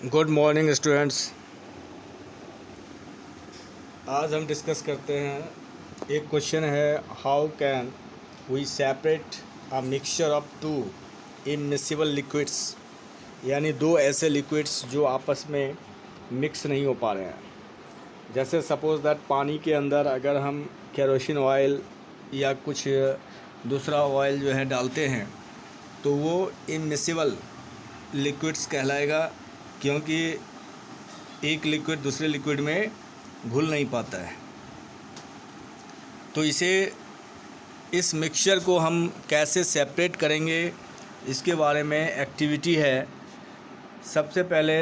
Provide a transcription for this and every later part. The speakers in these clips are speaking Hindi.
Good morning students. आज हम डिस्कस करते हैं एक क्वेश्चन है, how can we separate a mixture of two immiscible liquids, यानी दो ऐसे लिक्विड्स जो आपस में मिक्स नहीं हो पा रहे हैं। जैसे सपोज़ दैट पानी के अंदर अगर हम केरोसिन ऑयल या कुछ दूसरा ऑयल जो है डालते हैं तो वो इमिसिबल लिक्विड्स कहलाएगा, क्योंकि एक लिक्विड दूसरे लिक्विड में घुल नहीं पाता है। तो इस मिक्सचर को हम कैसे सेपरेट करेंगे, इसके बारे में एक्टिविटी है। सबसे पहले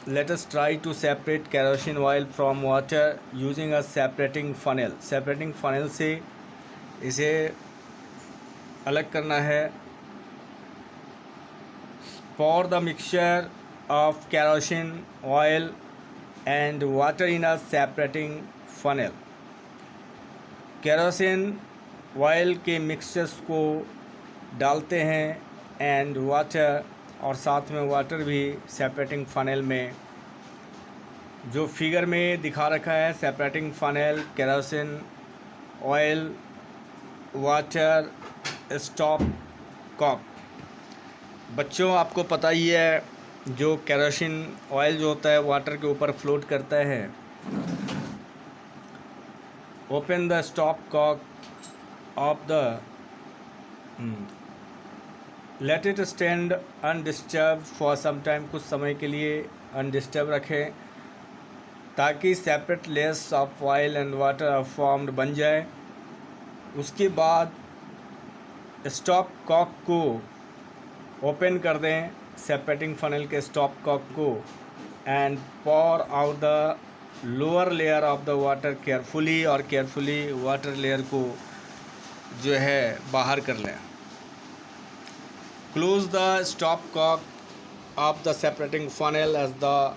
let us try to separate kerosene oil from water using a separating funnel. Separating funnel से इसे अलग करना है। pour the mixture of kerosene oil and water in a separating funnel। Kerosene oil के मिक्सचर्स को डालते हैं एंड वाटर, और साथ में वाटर भी सेपरेटिंग फनेल में। जो फिगर में दिखा रखा है separating funnel, kerosene oil, water, stop cock. बच्चों, आपको पता ही है जो केरोसिन ऑयल जो होता है वाटर के ऊपर फ्लोट करता है। Open the stopcock of the let it stand undisturbed for some time. कुछ समय के लिए अनडिस्टर्ब रखें ताकि separate layers of oil and water are formed बन जाए। उसके बाद स्टॉप कॉक को ओपन कर दें, सेपरेटिंग फनल के स्टॉप कॉक को, and pour out the lower layer of the water carefully, और केयरफुली वाटर लेयर को जो है बाहर कर लें। Close the stopcock of the separating funnel as the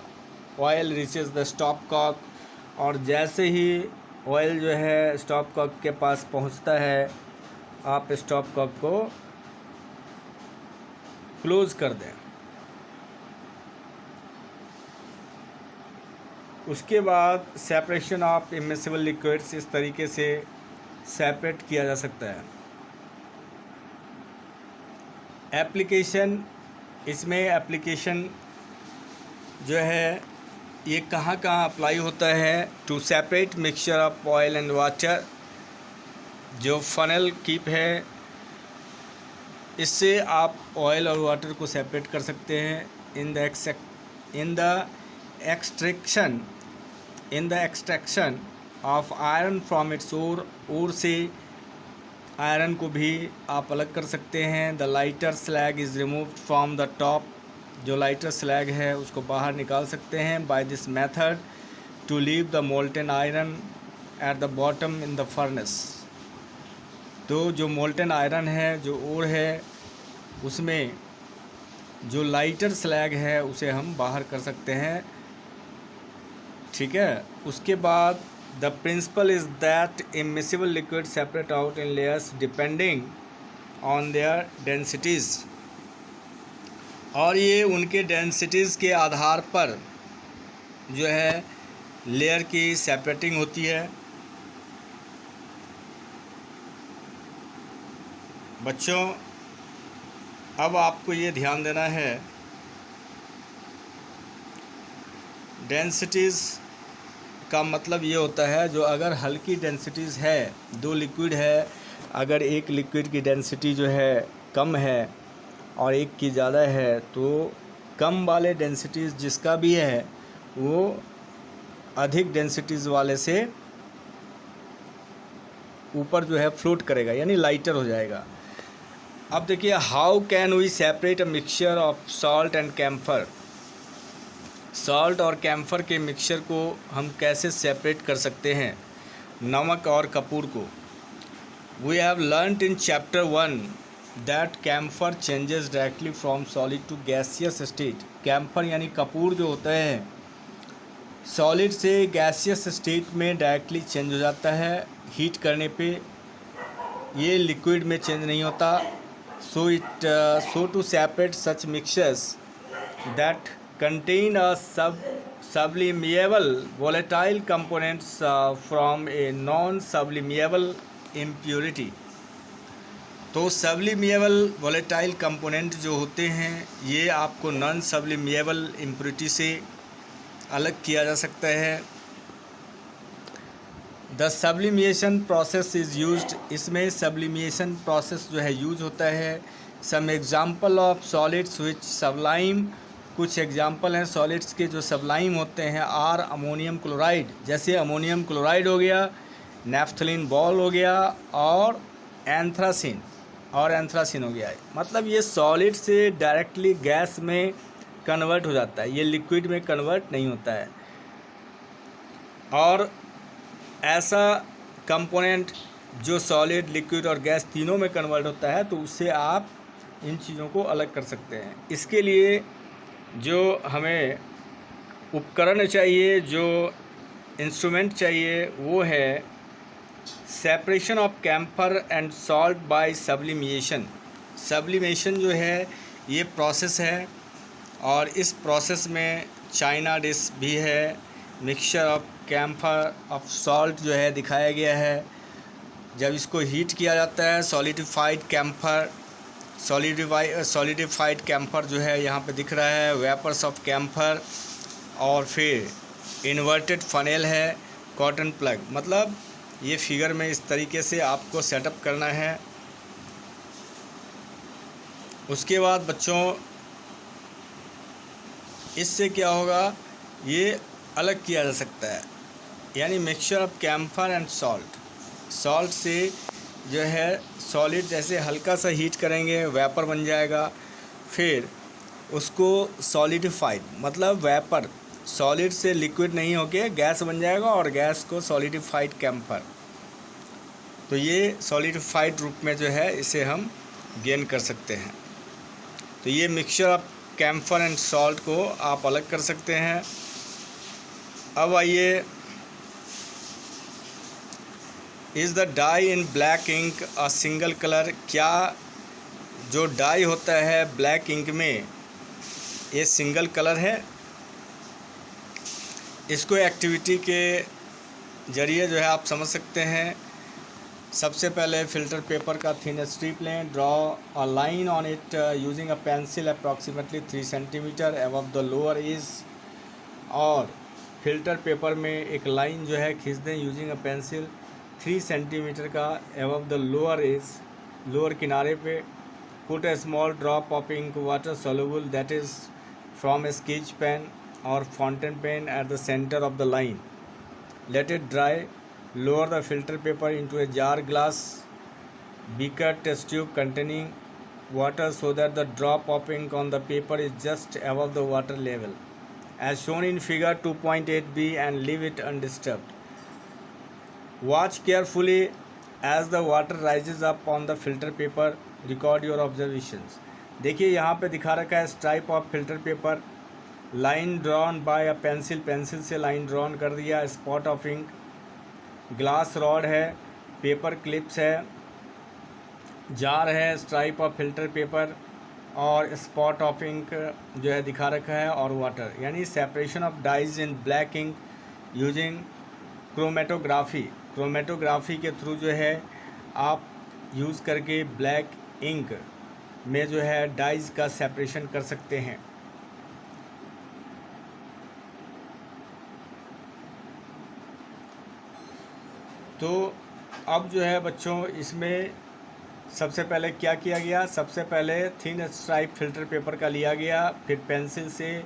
oil reaches the stopcock. और जैसे ही ऑयल जो है स्टॉप कॉक के पास पहुंचता है, आप स्टॉप कॉक को क्लोज कर दें। उसके बाद सेपरेशन ऑफ इमिसिबल लिक्विड्स इस तरीके से सेपरेट किया जा सकता है। एप्लीकेशन, इसमें एप्लीकेशन जो है ये कहाँ कहाँ अप्लाई होता है। To separate mixture of oil and water, जो फनल कीप है, इससे आप ऑयल और वाटर को सेपरेट कर सकते हैं। In the extraction of iron from its ore से आयरन को भी आप अलग कर सकते हैं। The lighter slag is removed from the top, जो लाइटर स्लैग है उसको बाहर निकाल सकते हैं। By this method to leave the molten iron at the bottom in the furnace. तो जो मोल्टन आयरन है, जो ओर है, उसमें जो लाइटर स्लैग है उसे हम बाहर कर सकते हैं। ठीक है। उसके बाद the principle is that immiscible liquid separate out in layers depending on their densities, और ये उनके डेंसिटीज़ के आधार पर जो है लेयर की सेपरेटिंग होती है। बच्चों, अब आपको ये ध्यान देना है, डेंसिटीज़ का मतलब ये होता है जो अगर हल्की डेंसिटीज़ है, दो लिक्विड है, अगर एक लिक्विड की डेंसिटी जो है कम है और एक की ज़्यादा है, तो कम वाले डेंसिटीज़ जिसका भी है वो अधिक डेंसिटीज़ वाले से ऊपर जो है फ्लोट करेगा, यानी लाइटर हो जाएगा। अब देखिए, how can we separate a mixture of salt and camphor. Salt और कैम्फर के मिक्सचर को हम कैसे सेपरेट कर सकते हैं, नमक और कपूर को। We have learned in chapter 1 that camphor changes directly from solid to gaseous state. Camphor यानी कपूर जो होता है सॉलिड से गैसियस स्टेट में डायरेक्टली चेंज हो जाता है हीट करने पे। ये लिक्विड में चेंज नहीं होता। So to separate such mixtures that contain a sublimable volatile components from a non-sublimable impurity। तो सबलिमिएबल वोलेटाइल कंपोनेंट जो होते हैं ये आपको नॉन सबलिमिएबल इम्प्योरिटी से अलग किया जा सकता है। The sublimation process is used, इसमें सब्लिमिएशन प्रोसेस जो है यूज होता है। Some example of solids which sublime, कुछ एग्जाम्पल हैं सॉलिड्स के जो सबलाइम होते हैं। आर अमोनियम क्लोराइड, जैसे अमोनियम क्लोराइड हो गया, नेफ्थलीन बॉल हो गया और एंथ्रासिन हो गया है। मतलब ये सॉलिड से डायरेक्टली गैस में कन्वर्ट हो जाता है, ये लिक्विड में कन्वर्ट नहीं होता है। और ऐसा कंपोनेंट जो सॉलिड, लिक्विड और गैस तीनों में कन्वर्ट होता है तो उससे आप इन चीज़ों को अलग कर सकते हैं। इसके लिए जो हमें उपकरण चाहिए, जो इंस्ट्रूमेंट चाहिए, वो है separation of camphor and salt by sublimation. Sublimation जो है ये प्रोसेस है और इस प्रोसेस में चाइना डिश भी है। Mixture of camphor of salt जो है दिखाया गया है। जब इसको हीट किया जाता है सॉलिडिफाइड कैम्फर जो है यहाँ पे दिख रहा है, वेपर्स ऑफ कैम्फर, और फिर इन्वर्टेड फनेल है, कॉटन प्लग। मतलब ये फिगर में इस तरीके से आपको सेटअप करना है। उसके बाद बच्चों इससे क्या होगा, ये अलग किया जा सकता है, यानी mixture of camphor and salt से जो है सॉलिड जैसे हल्का सा हीट करेंगे वेपर बन जाएगा, फिर उसको सॉलिडिफाइड, मतलब वेपर सॉलिड से लिक्विड नहीं होके गैस बन जाएगा और गैस को सॉलिडिफाइड कैम्फर। तो ये सॉलिडिफाइड रूप में जो है इसे हम गेन कर सकते हैं। तो ये mixture of camphor and salt को आप अलग कर सकते हैं। अब आइए, is the dye in black ink a single colour, क्या जो डाई होता है ब्लैक इंक में ये सिंगल कलर है? इसको एक्टिविटी के ज़रिए जो है आप समझ सकते हैं। सबसे पहले फ़िल्टर पेपर का थिन स्ट्रिप लें, draw a line on it using a pencil approximately 3 centimetre above the lower edge, और फ़िल्टर पेपर में एक लाइन जो है खींच दें यूजिंग अ पेंसिल 3 सेंटीमीटर का above the lower edge, lower किनारे पे। Put a small drop of ink water soluble that is from a sketch pen और fountain pen at the centre of the line, let it dry, lower the filter paper into a jar, glass, beaker, test tube containing water so that the drop of ink on the paper is just above the water level as shown in figure 2.8b and leave it undisturbed. Watch carefully as the water rises up on the filter paper, record your observations। देखिए यहाँ पे दिखा रखा है stripe of filter paper, line drawn by a pencil से लाइन ड्रॉन कर दिया, spot of ink, glass rod है, पेपर क्लिप्स है, जार है, स्ट्राइप ऑफ फिल्टर पेपर और स्पॉट ऑफ इंक जो है दिखा रखा है, और वाटर, यानी separation of dyes in black ink using chromatography के थ्रू जो है आप यूज़ करके ब्लैक इंक में जो है डाइज का सेपरेशन कर सकते हैं। तो अब जो है बच्चों इसमें सबसे पहले क्या किया गया, सबसे पहले थिन स्ट्राइप फिल्टर पेपर का लिया गया, फिर पेंसिल से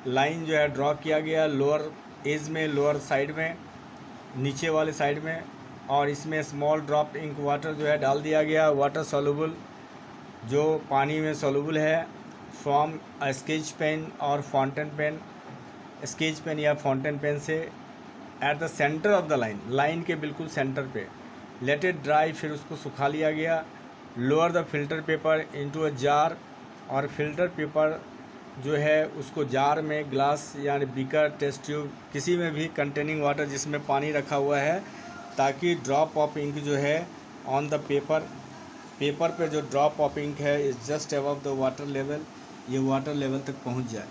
लाइन जो है ड्रॉ किया गया लोअर एज में, लोअर साइड में, नीचे वाले साइड में, और इसमें स्मॉल ड्रॉप इंक वाटर जो है डाल दिया गया, वाटर सोल्यूबल जो पानी में सोल्यूबल है, फ्रॉम स्केच पेन और फाउंटेन पेन, स्केच पेन या फाउंटेन पेन से, eight the centre of the line के बिल्कुल सेंटर पे, लेट इट ड्राई, फिर उसको सुखा लिया गया, lower the filter paper into a jar, और फिल्टर पेपर जो है उसको जार में, ग्लास यानी बीकर, टेस्ट ट्यूब, किसी में भी कंटेनिंग वाटर जिसमें पानी रखा हुआ है, ताकि ड्रॉप ऑफ इंक जो है ऑन द पेपर पे जो ड्रॉप ऑफ इंक है is just above the water level, ये वाटर लेवल तक पहुंच जाए।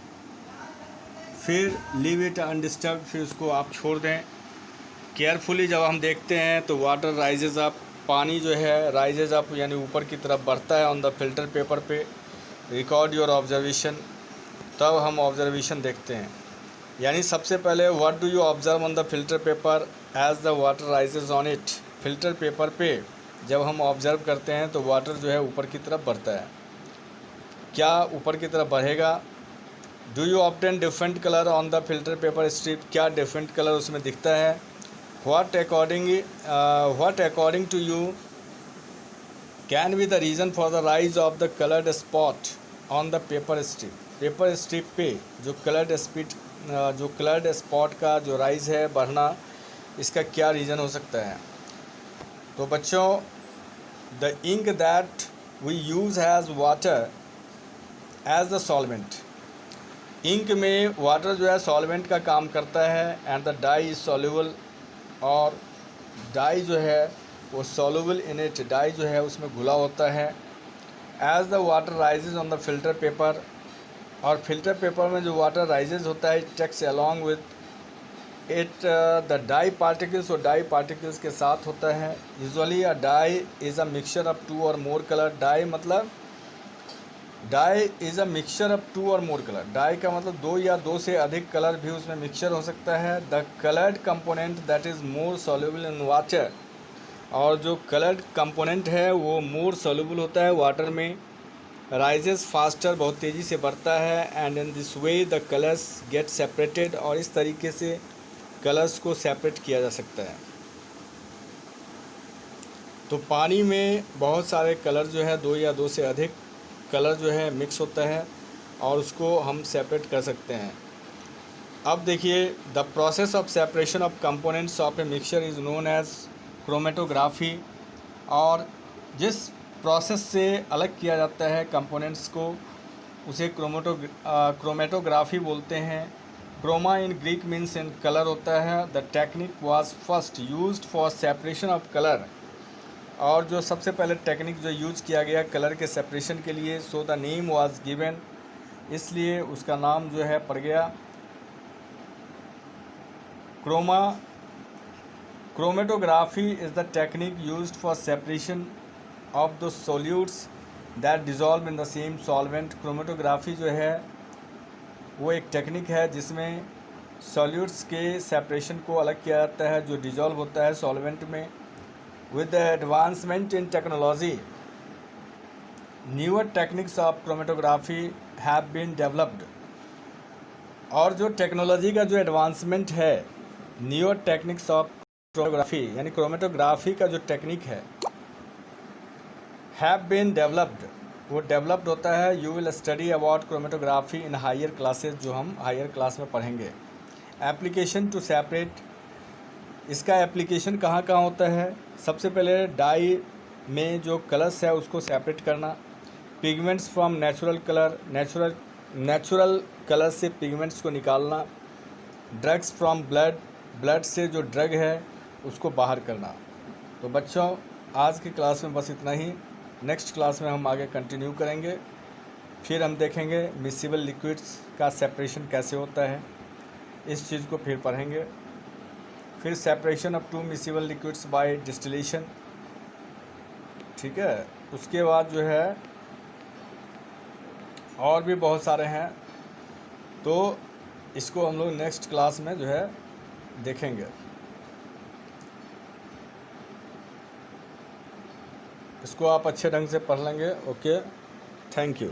फिर लीव इट अनडिस्टर्ब, फिर उसको आप छोड़ दें। केयरफुली जब हम देखते हैं तो वाटर राइजेज अप, पानी जो है राइजेज अप यानी ऊपर की तरफ बढ़ता है ऑन द फिल्टर पेपर पे। रिकॉर्ड योर ऑब्जर्वेशन, तब हम ऑब्जर्वेशन देखते हैं। यानी सबसे पहले what do you observe on the filter paper as the water rises on it. Filter paper पे जब हम ऑब्जर्व करते हैं तो वाटर जो है ऊपर की तरफ बढ़ता है। क्या ऊपर की तरफ बढ़ेगा? Do you obtain different colour on the filter paper strip, क्या डिफरेंट कलर उसमें दिखता है? What according to you can be the reason for the rise of the coloured spot on the paper strip. Paper strip पे जो कलर्ड स्पॉट का जो राइज है, बढ़ना, इसका क्या रीज़न हो सकता है? तो बच्चों, the ink that we use has water as the solvent. Ink में वाटर जो है सॉल्वेंट का काम करता है। And the dye is soluble, और डाई जो है वो सॉल्यूबल इन इट, डाई जो है उसमें घुला होता है। As the water rises on the filter paper, और फिल्टर पेपर में जो वाटर राइजेज होता है, it takes along with it the dye particles, और डाई पार्टिकल्स के साथ होता है। Usually a dye is a mixture of 2 और मोर कलर। डाई मतलब dye is a mixture of 2 और मोर कलर। डाई का मतलब 2 या 2 से अधिक कलर भी उसमें मिक्सचर हो सकता है। The coloured component that is more soluble in water, और जो कलर्ड कंपोनेंट है वो मोर सॉल्युबल होता है वाटर में। राइजेस फास्टर, बहुत तेज़ी से बढ़ता है। And in this way the colours get separated, और इस तरीके से कलर्स को सेपरेट किया जा सकता है। तो पानी में बहुत सारे कलर जो है, 2 या 2 से अधिक कलर जो है मिक्स होता है, और उसको हम सेपरेट कर सकते हैं। अब देखिए, the process of separation of components of a mixture is known as chromatography. और जिस प्रोसेस से अलग किया जाता है कंपोनेंट्स को, उसे क्रोमेटोग्राफी बोलते हैं। Chroma in Greek means in colour होता है। The technique was first used for separation of colour, और जो सबसे पहले टेक्निक जो यूज किया गया कलर के सेपरेशन के लिए, so the name was given, इसलिए उसका नाम जो है पड़ गया chromatography is the technique used for separation of the solutes that dissolve in the same solvent. Chromatography जो है वो एक टेक्निक है जिसमें सॉल्यूट्स के सेपरेशन को अलग किया जाता है जो डिज़ोल्व होता है सॉल्वेंट में। With the advancement in technology, newer techniques of chromatography have been developed। और जो टेक्नोलॉजी का जो एडवांसमेंट है, न्यूअर टेक्निक्स ऑफ क्रोमेटोग्राफी यानी क्रोमेटोग्राफी का जो टेक्निक है, हैव बीन डेवलप्ड, वो डेवलप्ड होता है। You will study about chromatography in higher classes, जो हम हायर क्लास में पढ़ेंगे। एप्लीकेशन टू सेपरेट, इसका एप्लीकेशन कहाँ कहाँ होता है? सबसे पहले डाई में जो कलर्स है उसको सेपरेट करना। Pigments from natural colour, natural colour से पिगमेंट्स को निकालना। ड्रग्स फ्रॉम ब्लड, ब्लड से जो ड्रग है उसको बाहर करना। तो बच्चों, आज की क्लास में बस इतना ही। नेक्स्ट क्लास में हम आगे कंटिन्यू करेंगे। फिर हम देखेंगे मिसिबल लिक्विड्स का सेपरेशन कैसे होता है, इस चीज़ को फिर पढ़ेंगे। फिर separation of 2 miscible liquids by distillation, ठीक है। उसके बाद जो है और भी बहुत सारे हैं, तो इसको हम लोग नेक्स्ट क्लास में जो है देखेंगे। इसको आप अच्छे ढंग से पढ़ लेंगे। Okay, thank you.